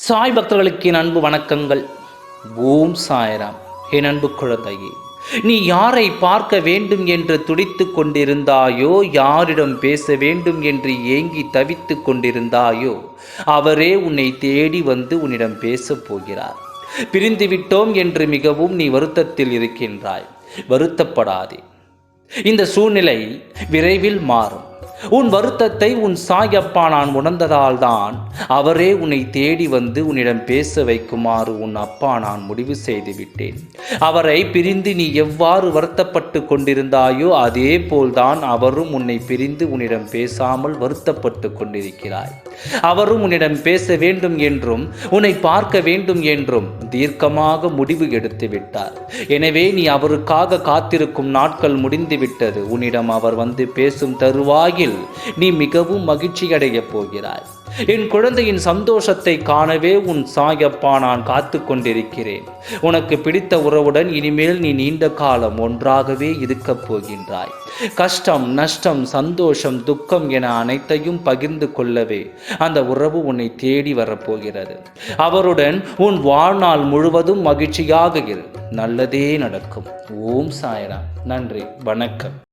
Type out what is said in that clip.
சாய் பக்தர்களுக்கு என் அன்பு வணக்கங்கள். ஓம் சாய்ராம். என் அன்பு குழந்தையே, நீ யாரை பார்க்க வேண்டும் என்று துடித்து கொண்டிருந்தாயோ, யாரிடம் பேச வேண்டும் என்று ஏங்கி தவித்து கொண்டிருந்தாயோ, அவரே உன்னை தேடி வந்து உன்னிடம் பேசப் போகிறார். பிரிந்து விட்டோம் என்று மிகவும் நீ வருத்தத்தில் இருக்கின்றாய். வருத்தப்படாதே, இந்த சூழ்நிலை விரைவில் மாறும். உன் வருத்தத்தை உன் சாயப்பா நான் உணர்ந்ததால் தான் அவரே உன்னை தேடி வந்து உன்னிடம் பேச வைக்குமாறு உன் அப்பா நான் முடிவு செய்து விட்டேன். அவரை பிரிந்து நீ எவ்வாறு வருத்தப்பட்டு கொண்டிருந்தாயோ அதே போல்தான் அவரும் உன்னை பிரிந்து உன்னிடம் பேசாமல் வருத்தப்பட்டு கொண்டிருக்கிறாய். அவரும் உன்னிடம் பேச வேண்டும் என்றும் உன்னை பார்க்க வேண்டும் என்றும் தீர்க்கமாக முடிவு எடுத்து விட்டார். எனவே நீ அவருக்காக காத்திருக்கும் நாட்கள் முடிந்துவிட்டது. உன்னிடம் அவர் வந்து பேசும் தருவாயில் நீ மிகவும் மகிழ்ச்சி அடையப் போகிறாய். என் குழந்தையின் சந்தோஷத்தை காணவே உன் சாயப்பா நான் காத்து கொண்டிருக்கிறேன். உனக்கு பிடித்த உறவுடன் இனிமேல் நீ நீண்ட காலம் ஒன்றாகவே இருக்கப் போகின்றாய். கஷ்டம், நஷ்டம், சந்தோஷம், துக்கம் என அனைத்தையும் பகிர்ந்து கொள்ளவே அந்த உறவு உன்னை தேடி வரப்போகிறது. அவருடன் உன் வாழ்நாள் முழுவதும் மகிழ்ச்சியாக இரு. நல்லதே நடக்கும். ஓம் சாய்ராம். நன்றி, வணக்கம்.